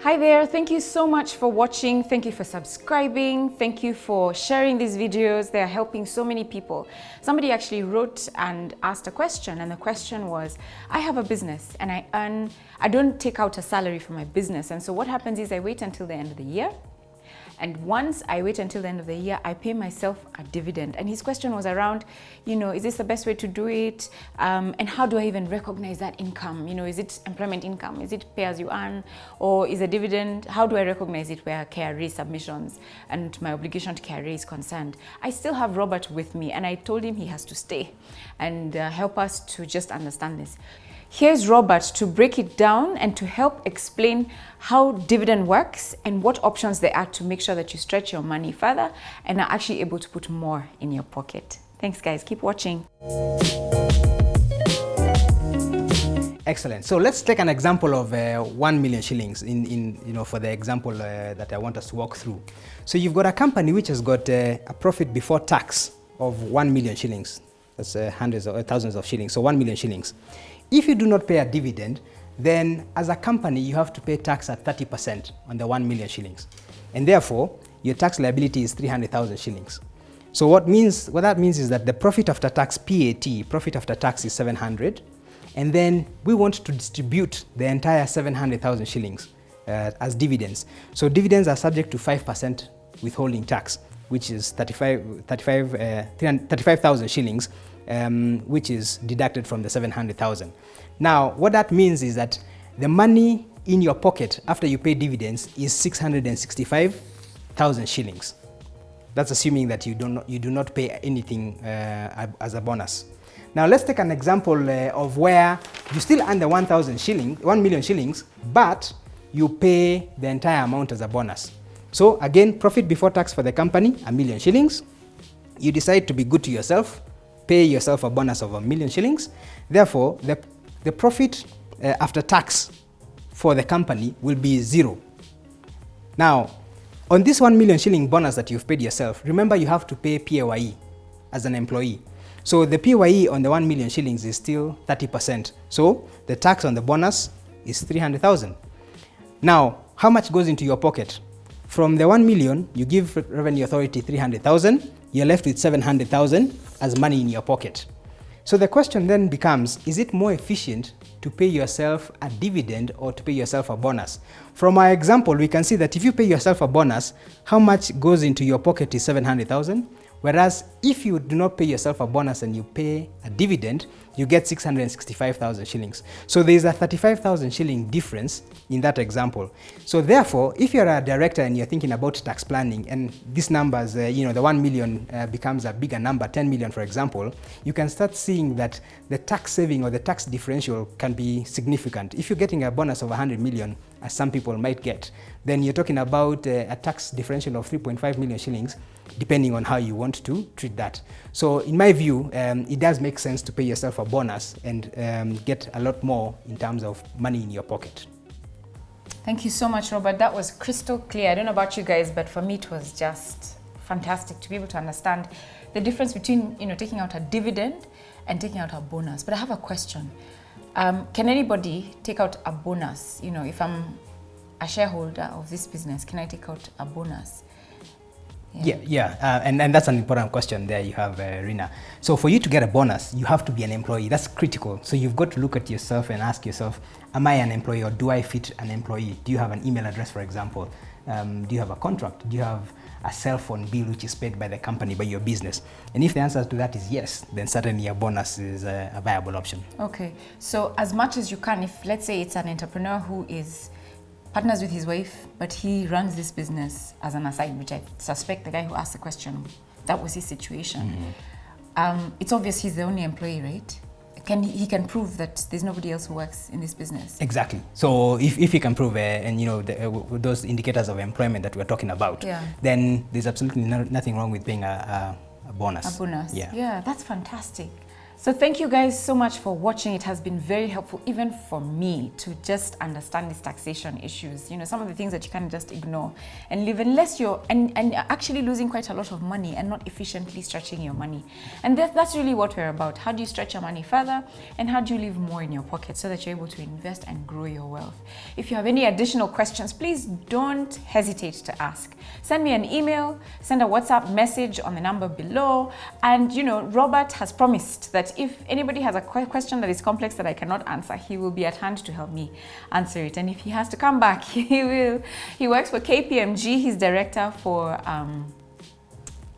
Hi there, thank you so much for watching. Thank you for subscribing. Thank you for sharing these videos. They are helping so many people. Somebody actually wrote and asked a question, and the question was, I have a business and I don't take out a salary from my business. And so what happens is I wait until the end of the year. And once I wait until the end of the year, I pay myself a dividend. And his question was around, is this the best way to do it? And how do I even recognize that income? Is it employment income? Is it pay as you earn? Or is a dividend? How do I recognize it where KRA submissions and my obligation to KRA is concerned? I still have Robert with me, and I told him he has to stay and help us to just understand this. Here's Robert to break it down and to help explain how dividend works and what options there are to make sure that you stretch your money further and are actually able to put more in your pocket. Thanks guys, keep watching. Excellent. So let's take an example of 1 million shillings for the example that I want us to walk through. So you've got a company which has got a profit before tax of 1 million shillings. That's hundreds or thousands of shillings, so 1 million shillings. If you do not pay a dividend, then as a company, you have to pay tax at 30% on the 1 million shillings. And therefore, your tax liability is 300,000 shillings. So what that means is that the profit after tax, PAT, profit after tax is 700. And then we want to distribute the entire 700,000 shillings as dividends. So dividends are subject to 5% withholding tax, which is 35,000 shillings, which is deducted from the 700,000. Now, what that means is that the money in your pocket after you pay dividends is 665,000 shillings. That's assuming that you do not pay anything as a bonus. Now, let's take an example of where you still earn the 1 million shillings, but you pay the entire amount as a bonus. So again, profit before tax for the company, 1 million shillings. You decide to be good to yourself, pay yourself a bonus of 1 million shillings. Therefore, the profit after tax for the company will be 0. Now, on this 1 million shilling bonus that you've paid yourself, remember you have to pay PAYE as an employee. So the PAYE on the 1 million shillings is still 30%. So the tax on the bonus is 300,000. Now, how much goes into your pocket? From the 1 million, you give Revenue Authority 300,000, you're left with 700,000 as money in your pocket. So the question then becomes, is it more efficient to pay yourself a dividend or to pay yourself a bonus? From our example, we can see that if you pay yourself a bonus, how much goes into your pocket is 700,000. Whereas if you do not pay yourself a bonus and you pay a dividend, you get 665,000 shillings. So there is a 35,000 shilling difference in that example. So therefore, if you're a director and you're thinking about tax planning and these numbers, the 1 million becomes a bigger number, 10 million for example, you can start seeing that the tax saving or the tax differential can be significant. If you're getting a bonus of 100 million, as some people might get, then you're talking about a tax differential of 3.5 million shillings, depending on how you want to treat that. So in my view, it does make sense to pay yourself a bonus and get a lot more in terms of money in your pocket. Thank you so much, Robert. That was crystal clear. I don't know about you guys, but for me it was just fantastic to be able to understand the difference between taking out a dividend and taking out a bonus. But I have a question. Can anybody take out a bonus? If I'm a shareholder of this business, can I take out a bonus? And that's an important question there you have, Rina. So for you to get a bonus, you have to be an employee. That's critical. So you've got to look at yourself and ask yourself, am I an employee or do I fit an employee? Do you have an email address, for example? Do you have a contract? Do you have a cell phone bill which is paid by the company, by your business? And if the answer to that is yes, then certainly a bonus is a viable option. Okay, so as much as you can, if let's say it's an entrepreneur who is partners with his wife, but he runs this business as an aside, which I suspect the guy who asked the question, that was his situation. Mm-hmm. It's obvious he's the only employee, right? He can prove that there's nobody else who works in this business. Exactly. So if he can prove, those indicators of employment that we're talking about, then there's absolutely nothing wrong with paying a bonus. A bonus. Yeah. Yeah, that's fantastic. So thank you guys so much for watching. It has been very helpful even for me to just understand these taxation issues. You know, some of the things that you can't just ignore and live unless you're and actually losing quite a lot of money and not efficiently stretching your money. And that's really what we're about. How do you stretch your money further, and how do you leave more in your pocket so that you're able to invest and grow your wealth? If you have any additional questions, please don't hesitate to ask. Send me an email, send a WhatsApp message on the number below. And you know, Robert has promised that if anybody has a question that is complex that I cannot answer, he will be at hand to help me answer it. And if he has to come back, he will. He works for KPMG. He's director for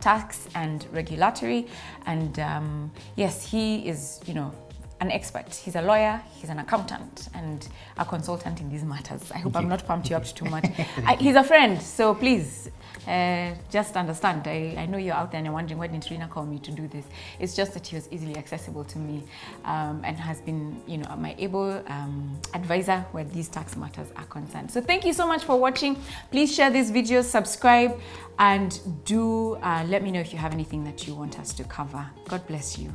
tax and regulatory. And yes, he is, you know, an expert. He's a lawyer, he's an accountant, and a consultant in these matters. I hope I'm not pumped you up too much. He's a friend, so please just understand. I know you're out there and you're wondering, why didn't Rina call me to do this? It's just that he was easily accessible to me and has been, you know, my able advisor where these tax matters are concerned. So thank you so much for watching. Please share these videos, subscribe, and do let me know if you have anything that you want us to cover. God bless you.